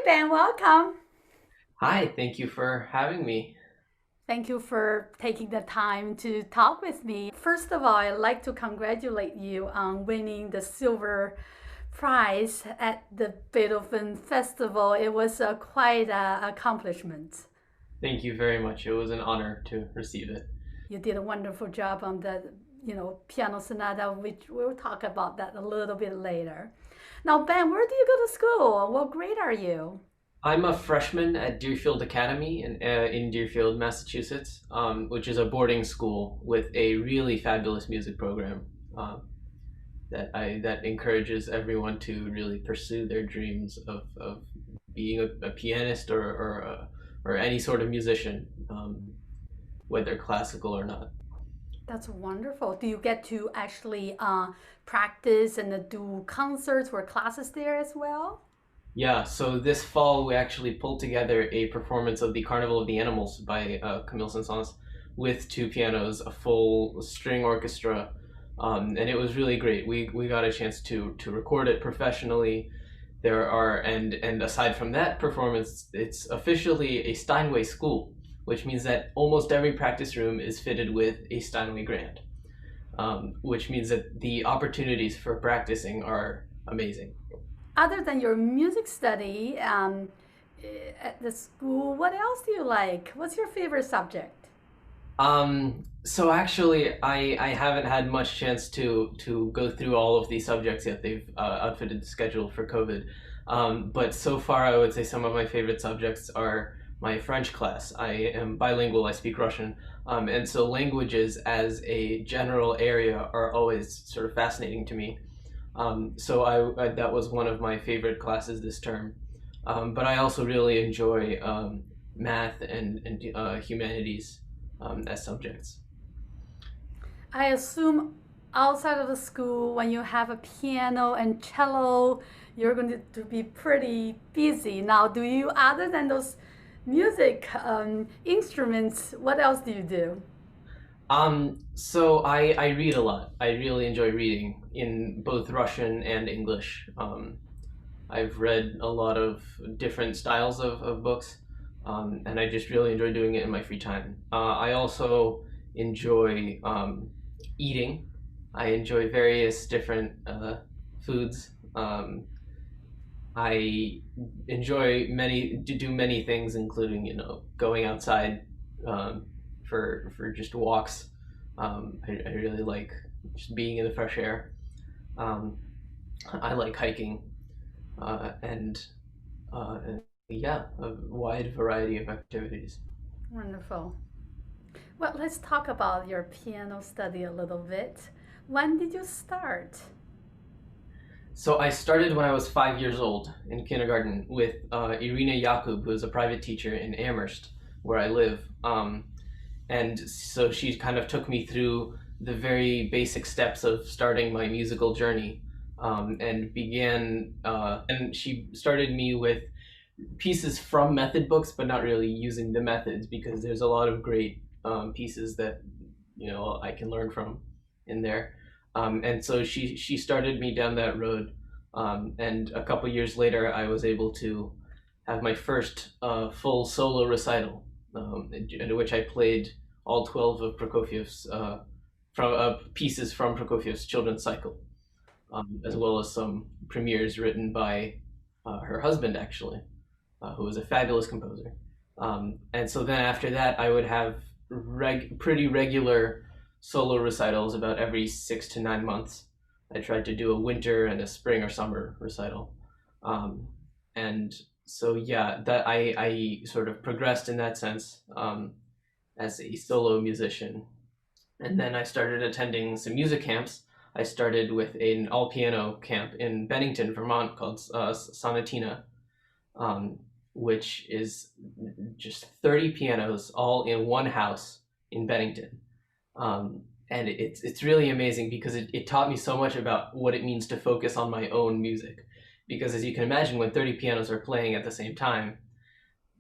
Ben, welcome. Hi, thank you for having me. Thank you for taking the time to talk with me. First of all, I'd like to congratulate you on winning the silver prize at the Beethoven Festival. It was quite an accomplishment. Thank you very much. It was an honor to receive it. You did a wonderful job on the piano sonata, which we'll talk about that a little bit later. Now, Ben, where do you go to school? What grade are you? I'm a freshman at Deerfield Academy in Deerfield, Massachusetts, which is a boarding school with a really fabulous music program that encourages everyone to really pursue their dreams of being a pianist or any sort of musician, whether classical or not. That's wonderful. Do you get to actually practice and do concerts or classes there as well? Yeah, so this fall we actually pulled together a performance of the Carnival of the Animals by Camille Saint-Saëns with two pianos, a full string orchestra, and it was really great. We got a chance to record it professionally. There are and aside from that performance, it's officially a Steinway school, which means that almost every practice room is fitted with a Steinway Grand, which means that the opportunities for practicing are amazing. Other than your music study at the school, what else do you like? What's your favorite subject? So actually, I haven't had much chance to go through all of these subjects yet. They've outfitted the schedule for COVID. But so far, I would say some of my favorite subjects are my French class. I am bilingual. I speak Russian. And so languages as a general area are always sort of fascinating to me. So that was one of my favorite classes this term. But I also really enjoy math and humanities as subjects. I assume outside of the school, when you have a piano and cello, you're going to be pretty busy. Now, do you, other than those music instruments, what else do you do? So I read a lot. I really enjoy reading in both Russian and English. I've read a lot of different styles of books, and I just really enjoy doing it in my free time. I also enjoy eating. I enjoy various different foods. I enjoy many to do many things, including going outside for just walks. I really like just being in the fresh air. Um, I like hiking and yeah, a wide variety of activities. Wonderful. Well, let's talk about your piano study a little bit. When did you start? So I started when I was 5 years old in kindergarten with Irina Yakub, who is a private teacher in Amherst, where I live. And so she kind of took me through the very basic steps of starting my musical journey, and she started me with pieces from method books, but not really using the methods because there's a lot of great pieces that I can learn from in there. And so she started me down that road, and a couple years later, I was able to have my first full solo recital, in which I played all 12 of Prokofiev's from pieces from Prokofiev's children's cycle, as well as some premieres written by her husband, actually, who was a fabulous composer. And so then after that, I would have pretty regular solo recitals about every 6 to 9 months. I tried to do a winter and a spring or summer recital. Um, and so yeah, that I sort of progressed in that sense as a solo musician. And then I started attending some music camps. I started with an all piano camp in Bennington, Vermont called Sonatina, um, which is just 30 pianos all in one house in Bennington. And it's really amazing because it taught me so much about what it means to focus on my own music. Because as you can imagine, when 30 pianos are playing at the same time,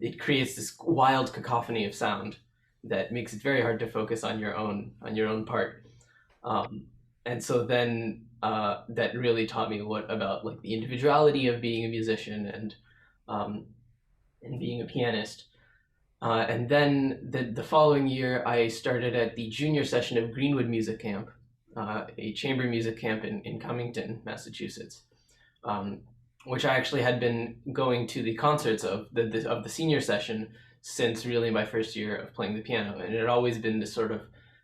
it creates this wild cacophony of sound that makes it very hard to focus on your own part. Um, and so then that really taught me what about like the individuality of being a musician and um, and being a pianist. And then the following year, I started at the junior session of Greenwood Music Camp, a chamber music camp in Cummington, Massachusetts, um, which I actually had been going to the concerts of the senior session since really my first year of playing the piano, and it had always been this sort of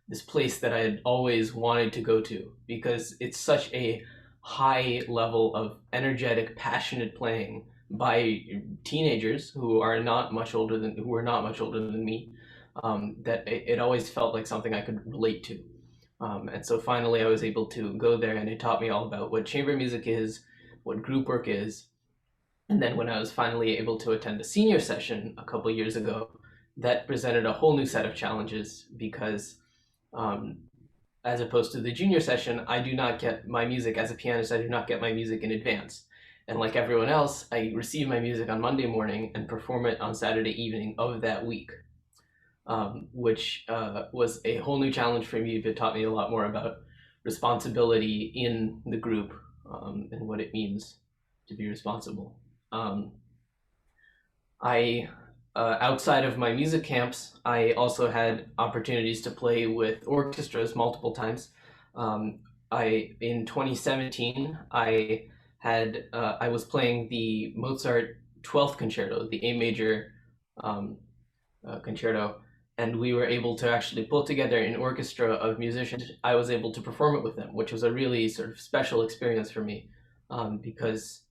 this place that I had always wanted to go to because it's such a high level of energetic, passionate playing by teenagers who were not much older than me. That it always felt like something I could relate to. And so finally, I was able to go there, and it taught me all about what chamber music is, what group work is. And then when I was finally able to attend the senior session a couple years ago, that presented a whole new set of challenges because, um, as opposed to the junior session, I do not get my music as a pianist, I do not get my music in advance. And like everyone else, I receive my music on Monday morning and perform it on Saturday evening of that week, which was a whole new challenge for me, but taught me a lot more about responsibility in the group, and what it means to be responsible. Um, I Outside of my music camps, I also had opportunities to play with orchestras multiple times. Um, I in 2017, I was playing the Mozart 12th Concerto, the A major um, concerto, and we were able to actually pull together an orchestra of musicians. I was able to perform it with them, which was a really sort of special experience for me, because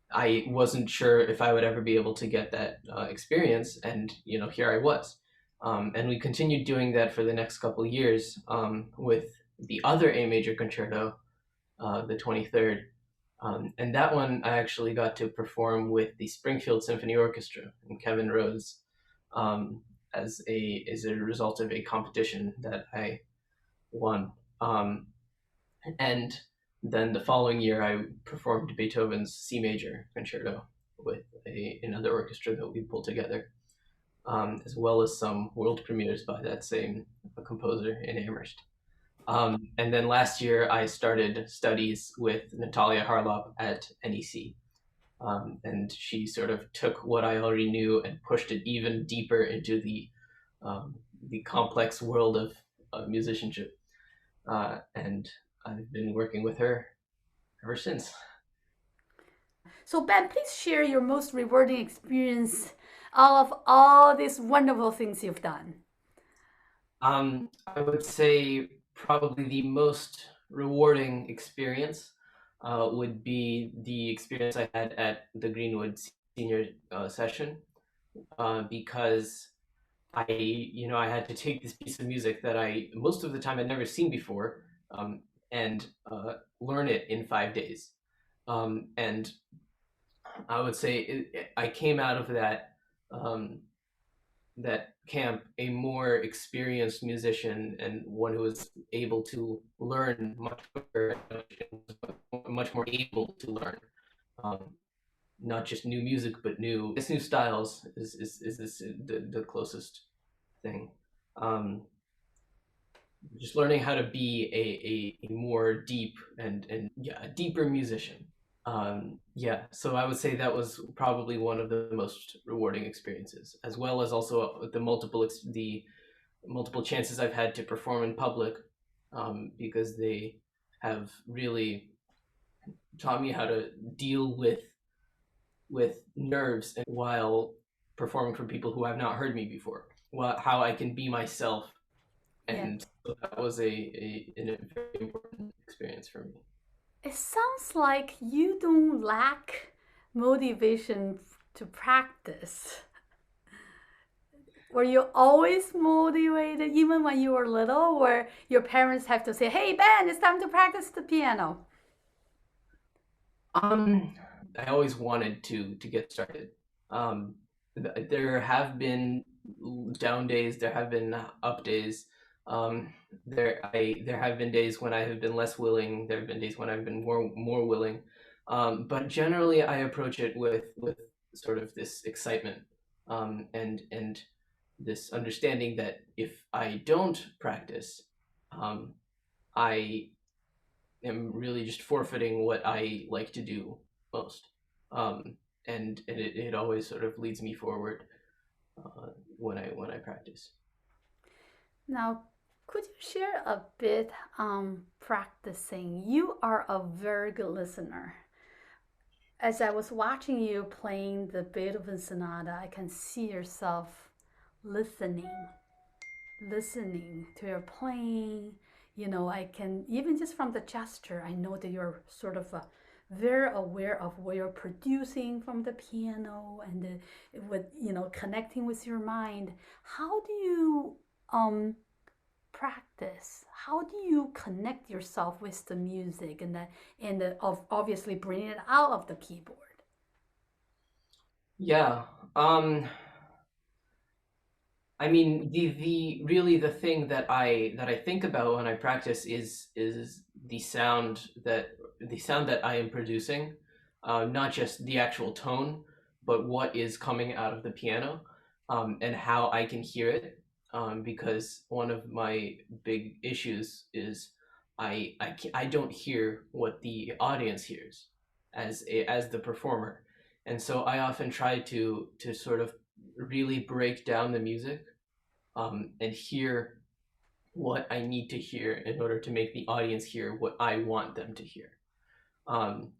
I wasn't sure if I would ever be able to get that experience, and here I was. And we continued doing that for the next couple of years, with the other A major concerto, the 23rd. And that one I actually got to perform with the Springfield Symphony Orchestra and Kevin Rhodes, um, as a result of a competition that I won. And then the following year, I performed Beethoven's C major concerto with another orchestra that we pulled together, as well as some world premieres by that same composer in Amherst. And then last year, I started studies with Natalia Harlop at NEC. And she sort of took what I already knew and pushed it even deeper into the complex world of musicianship. And I've been working with her ever since. So, Ben, please share your most rewarding experience of all these wonderful things you've done. I would say probably the most rewarding experience would be the experience I had at the Greenwood senior session, because I had to take this piece of music that I most of the time I'd never seen before, and learn it in 5 days. And I would say I came out of um, that camp a more experienced musician and one who was able to learn much quicker, much more able to learn, um, not just new music but new styles is this the closest thing. Um, just learning how to be a more deep and yeah, a deeper musician. Yeah, so I would say that was probably one of the most rewarding experiences, as well as also the multiple chances I've had to perform in public, because they have really taught me how to deal with nerves and while performing for people who have not heard me before. How I can be myself, Yeah. and so that was a very important experience for me. It sounds like you don't lack motivation to practice. Were you always motivated, even when you were little, where your parents have to say, "Hey, Ben, it's time to practice the piano"? Um, I always wanted to get started. Um, there have been down days, there have been up days. There have been days when I have been less willing. There have been days when I've been more willing. But generally, I approach it with sort of this excitement, and this understanding that if I don't practice, um, I am really just forfeiting what I like to do most. Um, and it always sort of leads me forward when I practice. Now, could you share a bit on practicing? You are a very good listener. As I was watching you playing the Beethoven Sonata, I can see yourself listening, listening to your playing. I can, even just from the gesture, I know that you're sort of very aware of what you're producing from the piano and with, connecting with your mind. How do you um, practice? How do you connect yourself with the music and obviously bringing it out of the keyboard? Yeah. Um, I mean, the really the thing that I think about when I practice is the sound that I am producing, not just the actual tone, but what is coming out of the piano, and how I can hear it. Because one of my big issues is I don't hear what the audience hears as the performer, and so I often try to sort of really break down the music, and hear what I need to hear in order to make the audience hear what I want them to hear. Um,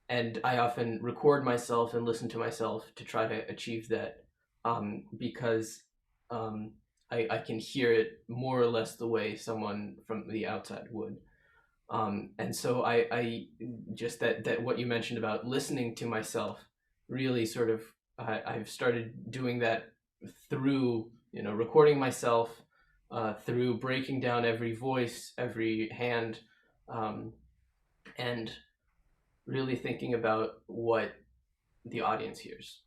and I often record myself and listen to myself to try to achieve that, because um, I can hear it more or less the way someone from the outside would. And so I just that what you mentioned about listening to myself really sort of I've started doing that through recording myself, through breaking down every voice, every hand, um, and really thinking about what the audience hears.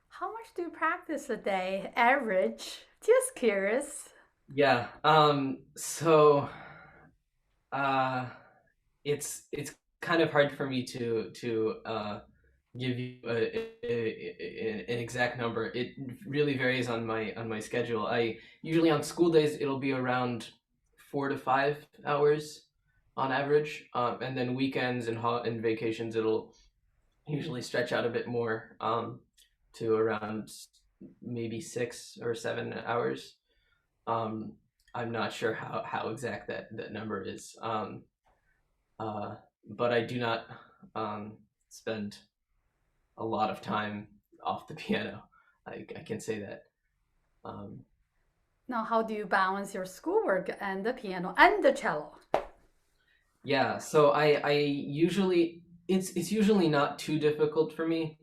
How much do you practice a day, average? Just curious. Yeah. So uh, it's kind of hard for me to give you an exact number. It really varies on my schedule. I usually on school days it'll be around 4 to 5 hours on average, and then weekends and vacations it'll usually stretch out a bit more, to around maybe 6 or 7 hours. Um, I'm not sure how exact that number is. Uh, but I do not spend a lot of time off the piano. I can say that. Um, Now, how do you balance your schoolwork and the piano and the cello? yeah, so I usually it's usually not too difficult for me,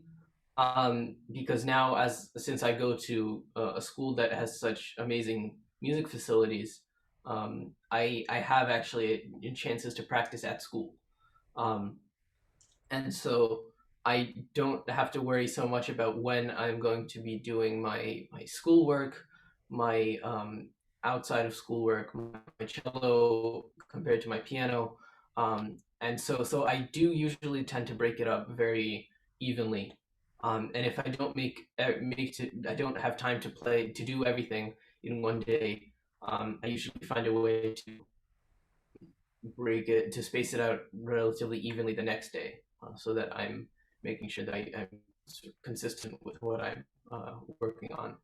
because now as since I go to a school that has such amazing music facilities, I have actually chances to practice at school. Um, and so I don't have to worry so much about when I'm going to be doing my schoolwork, my outside of schoolwork, my cello compared to my piano, and so I do usually tend to break it up very evenly, and if I don't I don't have time to play to do everything in one day. I usually find a way to space it out relatively evenly the next day, so that I'm making sure that I'm consistent with what I'm working on.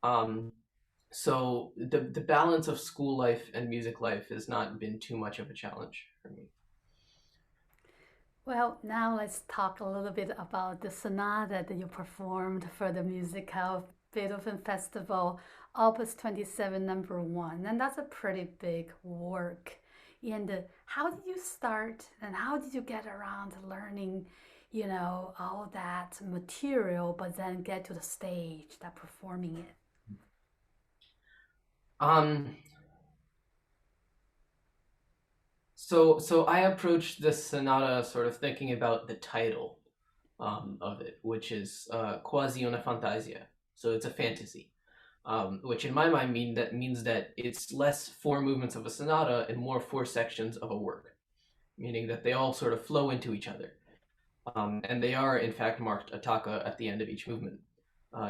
Um, so the balance of school life and music life has not been too much of a challenge for me. Well, now let's talk a little bit about the sonata that you performed for the Musicale Beethoven Festival, Opus 27, number one. And that's a pretty big work. And how did you start and how did you get around learning, all that material, but then get to the stage, that performing it? Um, so I approached this sonata sort of thinking about the title, of it, which is quasi una fantasia. So it's a fantasy, which in my mind means that it's less four movements of a sonata and more four sections of a work, meaning that they all sort of flow into each other, and they are in fact marked attacca at the end of each movement.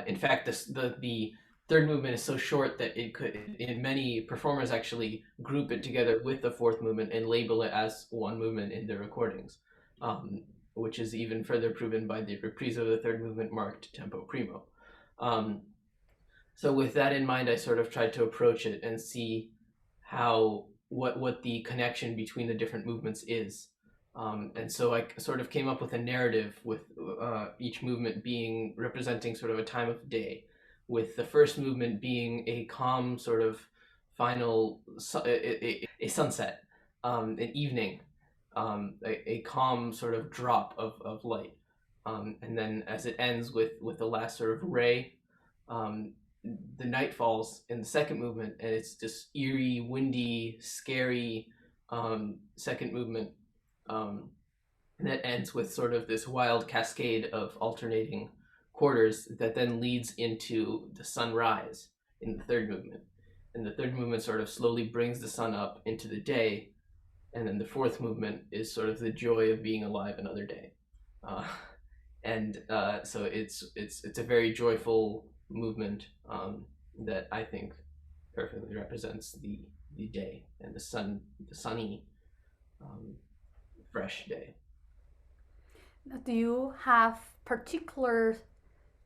In fact, the third movement is so short that it could, in many performers actually group it together with the fourth movement and label it as one movement in their recordings. Um, which is even further proven by the reprise of the third movement marked tempo primo. Um, so with that in mind, I sort of tried to approach it and see how what the connection between the different movements is. And so I sort of came up with a narrative with each movement being representing sort of a time of day, with the first movement being a calm sort of final a sunset, an evening, a calm sort of drop of light, and then as it ends with the last sort of ray, um, the night falls in the second movement, and it's this eerie, windy, scary second movement um, that ends with sort of this wild cascade of alternating quarters that then leads into the sunrise in the third movement. And the third movement sort of slowly brings the sun up into the day, and then the fourth movement is sort of the joy of being alive another day. Uh, and so it's a very joyful movement that I think perfectly represents the day and the sunny, um, fresh day. Do you have particular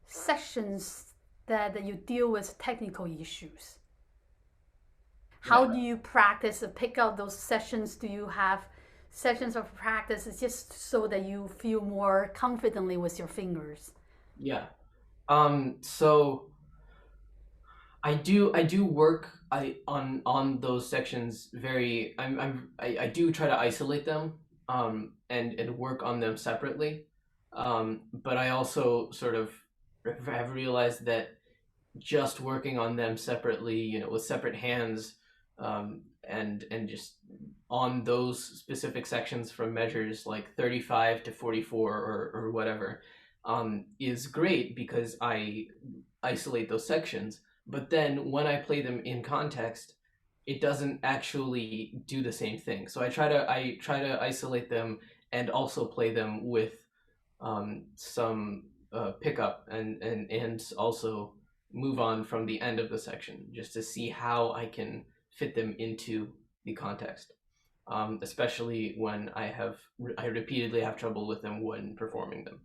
sessions that you deal with technical issues? How Yeah, do you practice to pick out those sessions? Do you have sessions of practice just so that you feel more confidently with your fingers? yeah. So I do work on those sections very. I do try to isolate them and work on them separately. But I also sort of have realized that just working on them separately, with separate hands, and just on those specific sections from measures like 35 to 44 or whatever, is great because I isolate those sections. But then when I play them in context, it doesn't actually do the same thing. So I try to isolate them and also play them with some pickup and also move on from the end of the section just to see how I can fit them into the context. Especially when I repeatedly have trouble with them when performing them.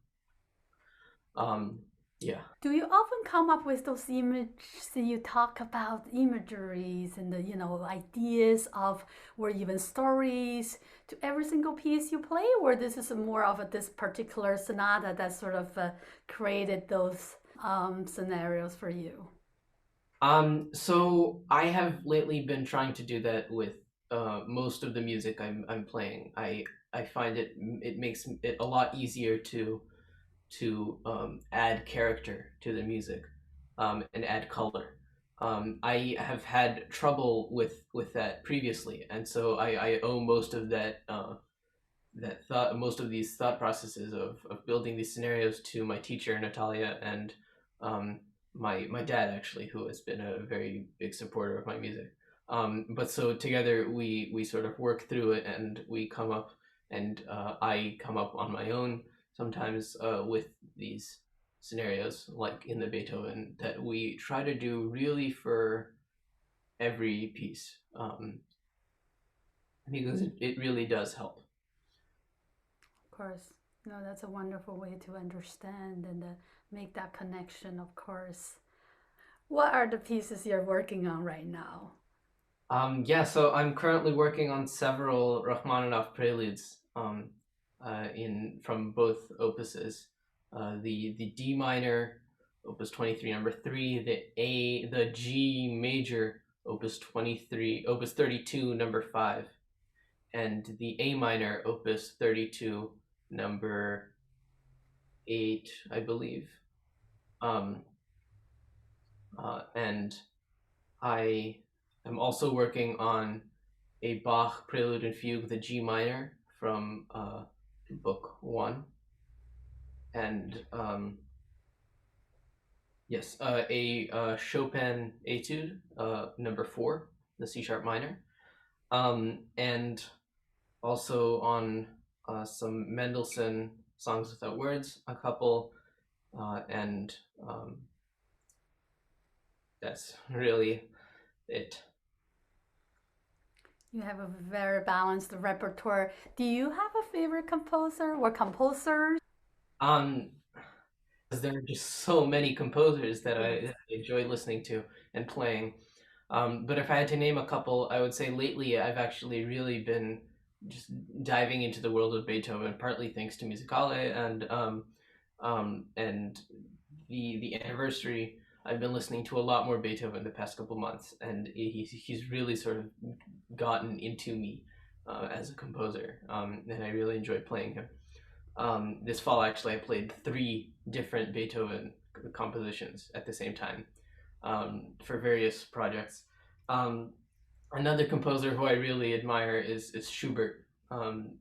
Um, yeah. Do you often come up with those images you talk about imageries and the ideas of or even stories to every single piece you play, or this is more of this particular sonata that sort of created those scenarios for you? So I have lately been trying to do that with most of the music I'm playing. I find it makes it a lot easier to add character to the music, and add color. I have had trouble with that previously, and so I owe most of most of these thought processes of building these scenarios to my teacher Natalia and um, my dad actually, who has been a very big supporter of my music. But so together we sort of work through it, and we come up, and I come up on my own sometimes with these scenarios like in the Beethoven that we try to do really for every piece, because it really does help. Of course. No, that's a wonderful way to understand and make that connection, of course. What are the pieces you're working on right now? Yeah, so I'm currently working on several Rachmaninoff preludes, in from both opuses. The D minor, Opus 23, number 3, the G major, Opus 23, Opus 32, number 5, and the A minor, Opus 32, number 8, I believe. Um, and I am also working on a Bach Prelude and Fugue, the G minor from Book One, and yes, a Chopin Etude, number 4, the C sharp minor, and also on some Mendelssohn Songs Without Words, a couple, and that's really it. You have a very balanced repertoire. Do you have a favorite composer or composers? Um, because there are just so many composers Yes. that I enjoy listening to and playing. But if I had to name a couple, I would say lately I've actually really been just diving into the world of Beethoven, partly thanks to Musicale and the anniversary. I've been listening to a lot more Beethoven the past couple months, and he's really sort of gotten into me as a composer, and I really enjoy playing him. This fall, actually, I played three different Beethoven compositions at the same time for various projects. Um, Another composer who I really admire is Schubert.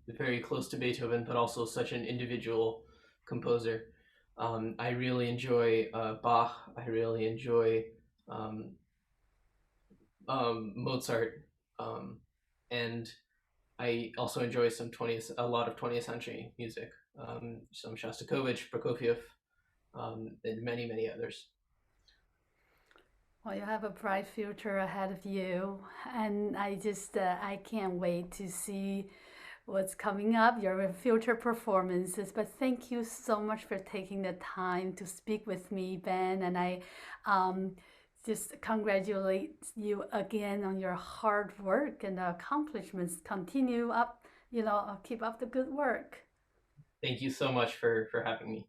Very close to Beethoven, but also such an individual composer. I really enjoy Bach. I really enjoy um, Mozart, um, and I also enjoy a lot of 20th century music. Some Shostakovich, Prokofiev, and many others. Well, you have a bright future ahead of you, and I can't wait to see what's coming up, your future performances. But thank you so much for taking the time to speak with me, Ben, and I um, just congratulate you again on your hard work and accomplishments. Continue up, keep up the good work. Thank you so much for having me.